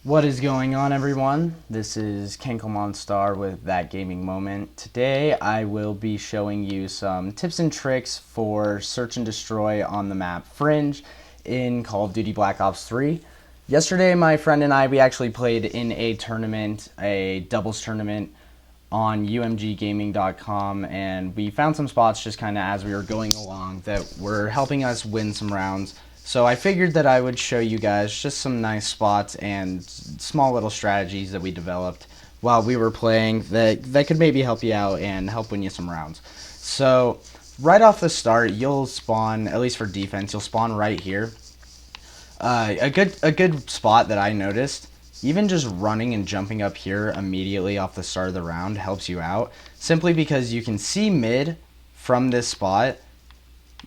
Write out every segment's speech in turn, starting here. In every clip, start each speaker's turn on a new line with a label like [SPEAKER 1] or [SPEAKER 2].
[SPEAKER 1] What is going on, everyone? This is Kenkelmonstar with That Gaming Moment. Today I will be showing you some tips and tricks for search and destroy on the map Fringe in Call of Duty Black Ops 3. Yesterday my friend and I, we actually played in a tournament, a doubles tournament on umggaming.com, and we found some spots just kind of as we were going along that were helping us win some rounds. So I figured that I would show you guys just some nice spots and small little strategies that we developed while we were playing that could maybe help you out and help win you some rounds. So right off the start, you'll spawn, at least for defense, you'll spawn right here. A good spot that I noticed, even just running and jumping up here immediately off the start of the round helps you out, simply because you can see mid from this spot,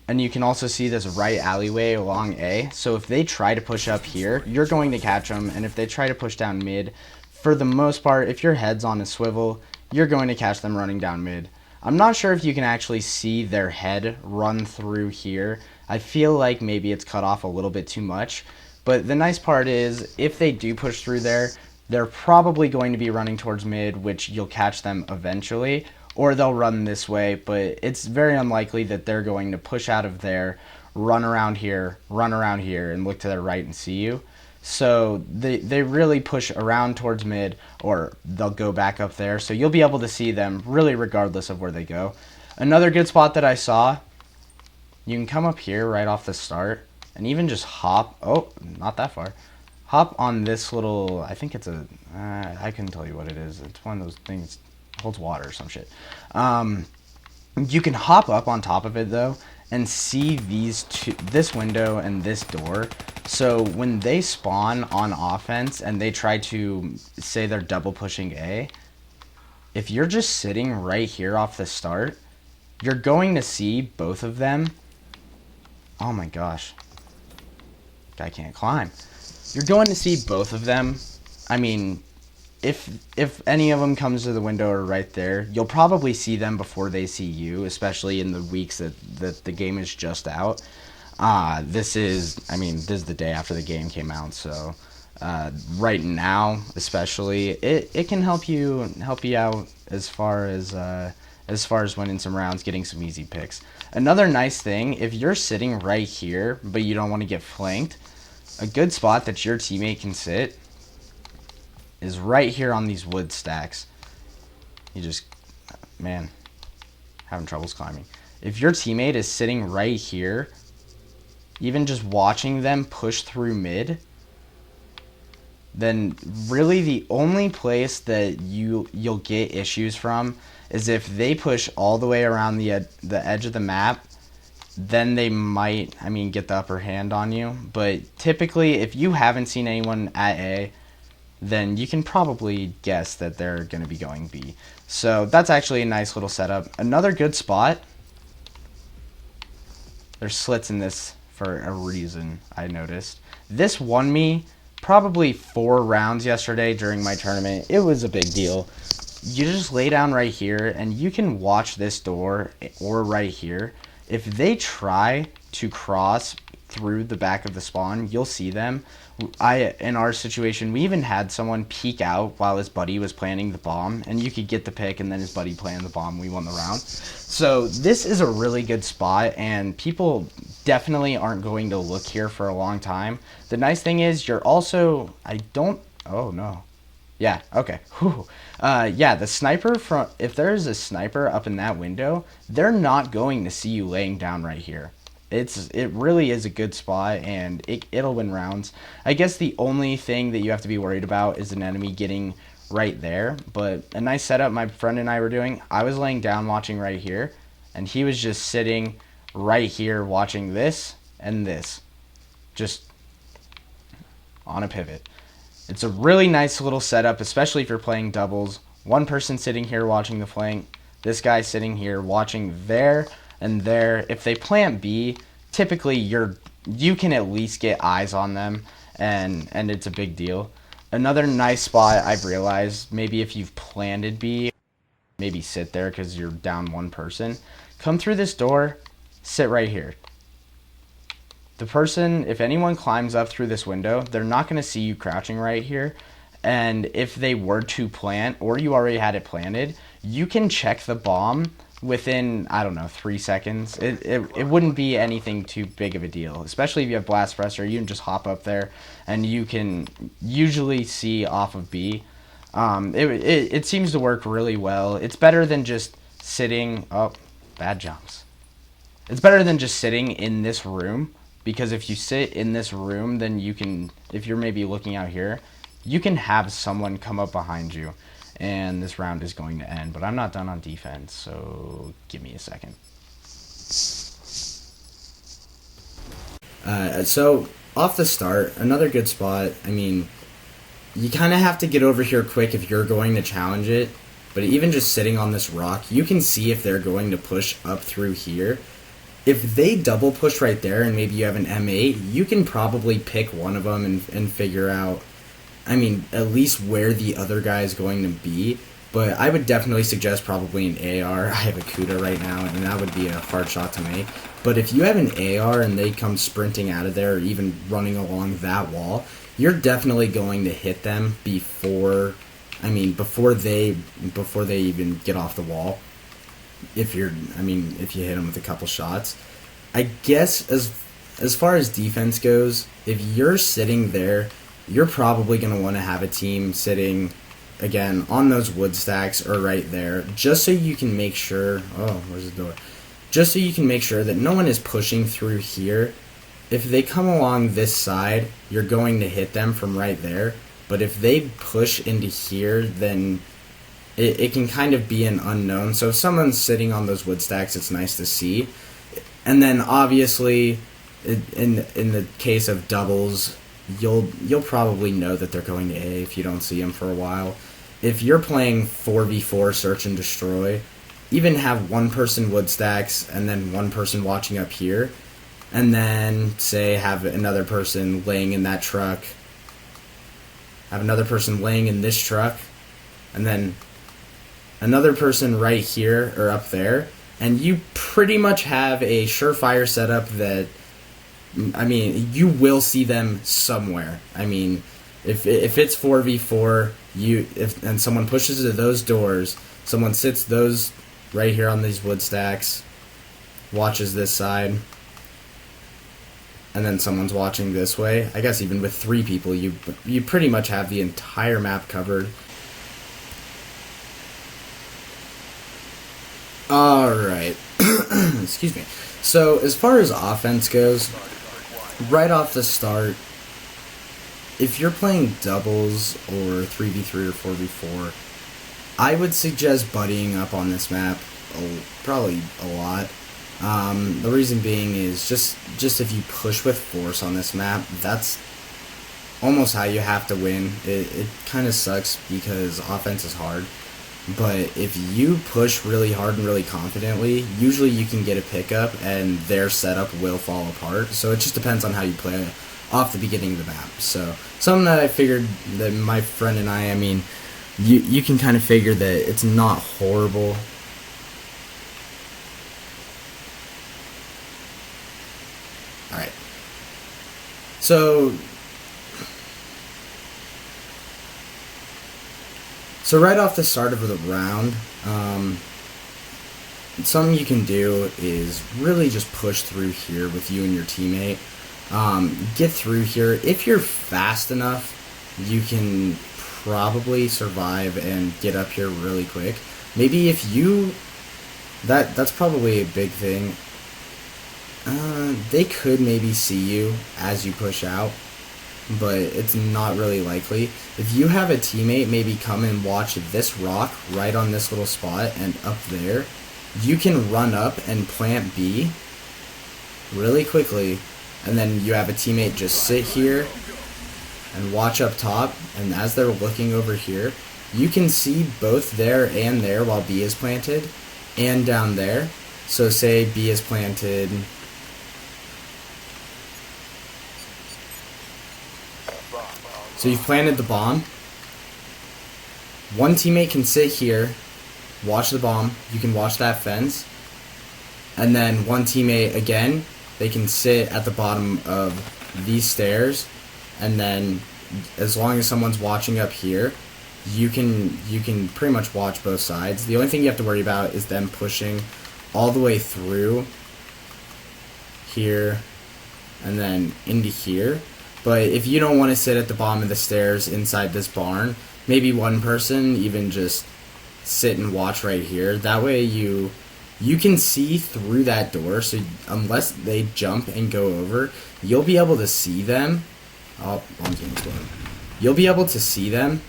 [SPEAKER 1] and you can also see this right alleyway along A. So if they try to push up here, you're going to catch them, and if they try to push down mid, for the most part, if your head's on a swivel, you're going to catch them running down mid. I'm not sure if you can actually see their head run through here. I feel like maybe it's cut off a little bit too much. But the nice part is, if they do push through there, they're probably going to be running towards mid, which you'll catch them eventually. Or they'll run this way, but it's very unlikely that they're going to push out of there, run around here, and look to their right and see you. So they really push around towards mid, or they'll go back up there. So you'll be able to see them really regardless of where they go. Another good spot that I saw, you can come up here right off the start and even just hop. Oh, not that far. Hop on this little, I think it's a, I couldn't tell you what it is. It's one of those things, holds water or some shit. You can hop up on top of it though and see this window and this door. So when they spawn on offense and they try to say they're double pushing A, if you're just sitting right here off the start, you're going to see both of them. Oh my gosh. Guy can't climb. You're going to see both of them. I mean, if any of them comes to the window or right there, you'll probably see them before they see you, especially in the weeks that the game is just out. This is the day after the game came out, so right now, especially, it can help you out as far as winning some rounds, getting some easy picks. Another nice thing, if you're sitting right here, but you don't want to get flanked, a good spot that your teammate can sit is right here on these wood stacks. You just, man, having troubles climbing. If your teammate is sitting right here, even just watching them push through mid, then really the only place that you'll get issues from is if they push all the way around the edge of the map. Then they might, get the upper hand on you. But typically, if you haven't seen anyone at A, then you can probably guess that they're going to be going B. So that's actually a nice little setup. Another good spot, there's slits in this for a reason, I noticed. This won me probably 4 rounds yesterday during my tournament. It was a big deal. You just lay down right here, and you can watch this door, or right here. If they try to cross through the back of the spawn, you'll see them. In our situation, we even had someone peek out while his buddy was planting the bomb, and you could get the pick, and then his buddy planted the bomb, we won the round. So this is a really good spot, and people definitely aren't going to look here for a long time. The nice thing is, you're also, oh no. Yeah, okay. Yeah, the sniper, if there's a sniper up in that window, they're not going to see you laying down right here. It really is a good spot, and it'll win rounds. I guess the only thing that you have to be worried about is an enemy getting right there, but a nice setup my friend and I were doing. I was laying down watching right here, and he was just sitting right here watching this and this, just on a pivot. It's a really nice little setup, especially if you're playing doubles. One person sitting here watching the flank, this guy sitting here watching there and there. If they plant B, typically you can at least get eyes on them, and it's a big deal. Another nice spot I've realized, maybe if you've planted B, maybe sit there because you're down one person. Come through this door, sit right here. the person, if anyone climbs up through this window, they're not going to see you crouching right here. And if they were to plant, or you already had it planted, you can check the bomb within, I don't know, 3 seconds. It wouldn't be anything too big of a deal, especially if you have blast pressure. You can just hop up there, and you can usually see off of B. It seems to work really well. It's better than just sitting. Oh, bad jumps. It's better than just sitting in this room, because if you sit in this room, then you can, if you're maybe looking out here, you can have someone come up behind you, and this round is going to end. But I'm not done on defense, so give me a second. So off the start, another good spot. I mean, you kind of have to get over here quick if you're going to challenge it. But even just sitting on this rock, you can see if they're going to push up through here. If they double push right there, and maybe you have an M8, you can probably pick one of them and figure out, I mean, at least where the other guy is going to be. But I would definitely suggest probably an AR. I have a Kuda right now, and that would be a hard shot to make. But if you have an AR and they come sprinting out of there, or even running along that wall, you're definitely going to hit them before they even get off the wall. If you hit them with a couple shots. I guess as far as defense goes, if you're sitting there, you're probably going to want to have a team sitting, again, on those wood stacks or right there, just so you can make sure, where's the door? Just so you can make sure that no one is pushing through here. If they come along this side, you're going to hit them from right there. But if they push into here, then it can kind of be an unknown. So if someone's sitting on those wood stacks, it's nice to see. And then obviously, in the case of doubles, you'll probably know that they're going to A if you don't see them for a while. If you're playing 4v4 search and destroy, even have one person wood stacks and then one person watching up here, and then say have another person laying in that truck, have another person laying in this truck, and then another person right here or up there, and you pretty much have a surefire setup that, I mean, you will see them somewhere. I mean, if it's 4v4, and someone pushes to those doors, someone sits those right here on these wood stacks, watches this side, and then someone's watching this way. I guess even with 3 people, you pretty much have the entire map covered. Alright. Excuse me. So, as far as offense goes, right off the start, if you're playing doubles or 3v3 or 4v4, I would suggest buddying up on this map probably a lot. The reason being is just if you push with force on this map, that's almost how you have to win. It kind of sucks because offense is hard. But if you push really hard and really confidently, usually you can get a pickup and their setup will fall apart. So it just depends on how you play off the beginning of the map. So something that I figured that my friend and I mean, you can kind of figure that it's not horrible. Alright. So right off the start of the round, something you can do is really just push through here with you and your teammate. Get through here. If you're fast enough, you can probably survive and get up here really quick. Maybe if you... That's probably a big thing. They could maybe see you as you push out, but it's not really likely. If you have a teammate maybe come and watch this rock right on this little spot and up there, you can run up and plant B really quickly, and then you have a teammate just sit here and watch up top, and as they're looking over here, you can see both there and there while B is planted, and down there. So say B is planted... So you've planted the bomb. One teammate can sit here, watch the bomb. You can watch that fence. And then one teammate, again, they can sit at the bottom of these stairs, and then as long as someone's watching up here, you can pretty much watch both sides. The only thing you have to worry about is them pushing all the way through here and then into here. But if you don't want to sit at the bottom of the stairs inside this barn, maybe one person even just sit and watch right here. That way you can see through that door, so unless they jump and go over, you'll be able to see them. Oh, bomb's getting exploded. You'll be able to see them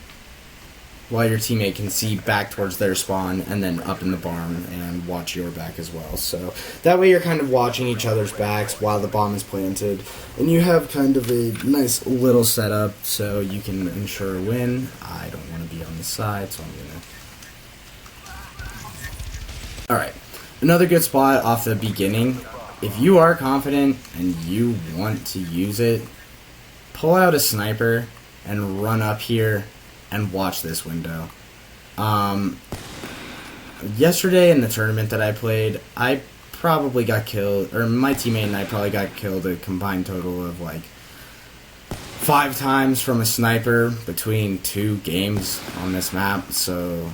[SPEAKER 1] while your teammate can see back towards their spawn and then up in the barn and watch your back as well. So that way you're kind of watching each other's backs while the bomb is planted, and you have kind of a nice little setup so you can ensure a win. I don't want to be on the side, so I'm gonna... Alright, another good spot off the beginning. If you are confident and you want to use it, pull out a sniper and run up here and watch this window. Yesterday in the tournament that I played, I probably got killed, or my teammate and I probably got killed a combined total of like 5 times from a sniper between 2 games on this map. So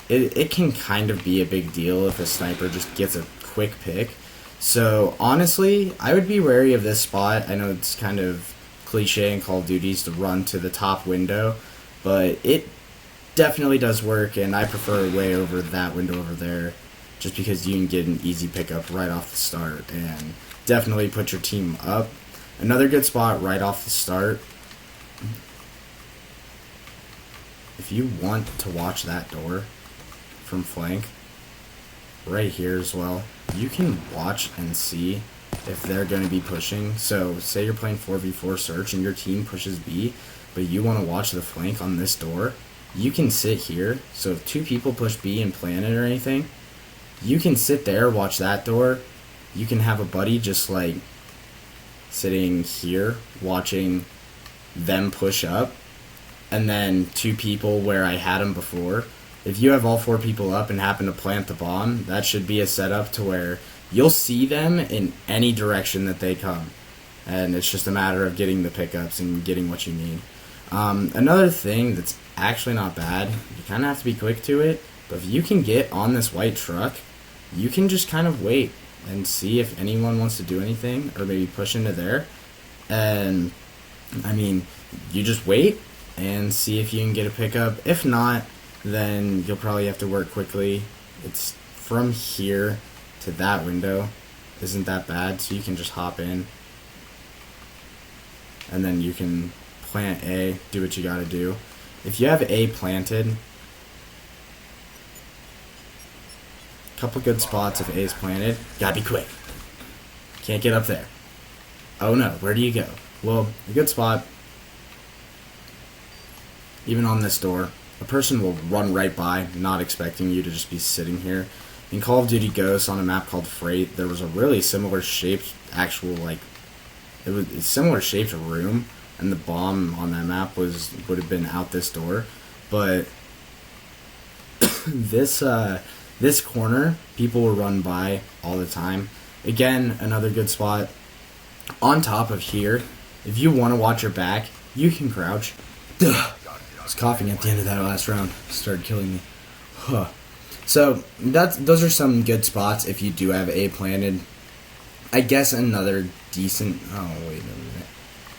[SPEAKER 1] it can kind of be a big deal if a sniper just gets a quick pick. So honestly, I would be wary of this spot. I know it's kind of cliche in Call of Duty to run to the top window, but it definitely does work, and I prefer way over that window over there, just because you can get an easy pickup right off the start and definitely put your team up. Another good spot right off the start, if you want to watch that door from flank, right here as well, you can watch and see if they're going to be pushing. So say you're playing 4v4 search and your team pushes B, but you want to watch the flank on this door, you can sit here. So if 2 people push B and plan it or anything, you can sit there, watch that door. You can have a buddy just like sitting here watching them push up, and then 2 people where I had them before. If you have all 4 people up and happen to plant the bomb, that should be a setup to where you'll see them in any direction that they come, and it's just a matter of getting the pickups and getting what you need. Another thing that's actually not bad, you kind of have to be quick to it, but if you can get on this white truck, you can just kind of wait and see if anyone wants to do anything or maybe push into there. And I mean, you just wait and see if you can get a pickup. If not, then you'll probably have to work quickly. It's from here to that window isn't that bad, so you can just hop in and then you can plant A, do what you gotta do. If you have A planted, a couple good spots if A is planted, gotta be quick. Can't get up there. Oh no, where do you go? Well, a good spot, even on this door, a person will run right by, not expecting you to just be sitting here. In Call of Duty Ghosts on a map called Freight, there was a really similar shaped it was a similar shaped room, and the bomb on that map would have been out this door. But this corner, people will run by all the time. Again, another good spot. On top of here, if you want to watch your back, you can crouch. I was coughing at the end of that last round. It started killing me. Huh. So those are some good spots if you do have A planted. I guess another decent... Oh, wait a minute.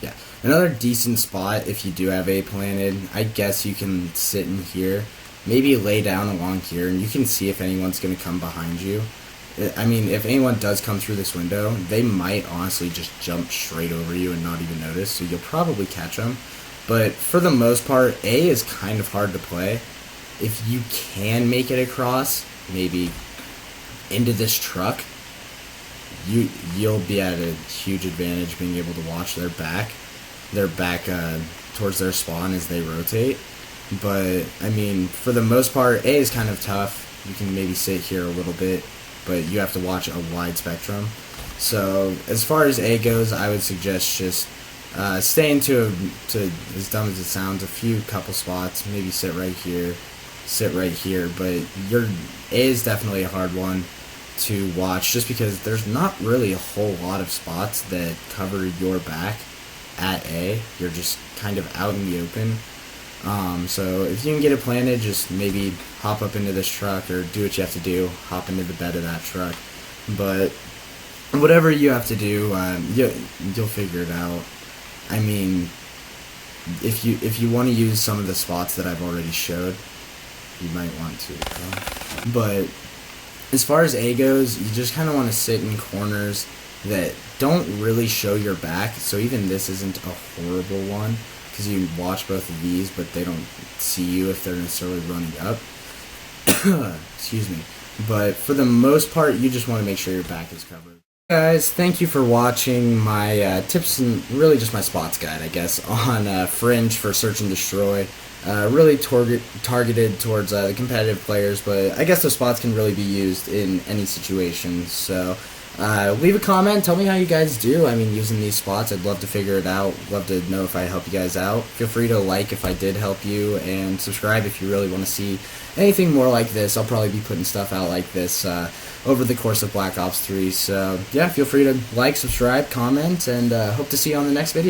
[SPEAKER 1] Yeah. Another decent spot if you do have A planted, I guess you can sit in here. Maybe lay down along here, and you can see if anyone's going to come behind you. I mean, if anyone does come through this window, they might honestly just jump straight over you and not even notice, so you'll probably catch them. But for the most part, A is kind of hard to play. If you can make it across, maybe into this truck, you'll be at a huge advantage being able to watch their back towards their spawn as they rotate. But I mean, for the most part, A is kind of tough. You can maybe sit here a little bit, but you have to watch a wide spectrum. So as far as A goes, I would suggest just staying to as dumb as it sounds, a couple spots, maybe sit right here, but your A is definitely a hard one.
[SPEAKER 2] to watch, just because there's not really a whole lot of spots that cover your back at A. You're just kind of out in the open. So if you can get it planted, just maybe hop up into this truck or do what you have to do, hop into the bed of that truck. But whatever you have to do, you'll figure it out. I mean, if you want to use some of the spots that I've already showed, you might want to. But as far as A goes, you just kind of want to sit in corners that don't really show your back. So even this isn't a horrible one, because you can watch both of these, but they don't see you if they're necessarily running up. Excuse me. But for the most part, you just want to make sure your back is covered. Guys, thank you for watching my tips and really just my spots guide, I guess, on Fringe for Search and Destroy. Really targeted towards the competitive players, but I guess those spots can really be used in any situation. So leave a comment, tell me how you guys do. I mean, using these spots, I'd love to figure it out. Love to know if I help you guys out. Feel free to like if I did help you, and subscribe if you really want to see anything more like this. I'll probably be putting stuff out like this over the course of Black Ops 3. So yeah, feel free to like, subscribe, comment, and hope to see you on the next video.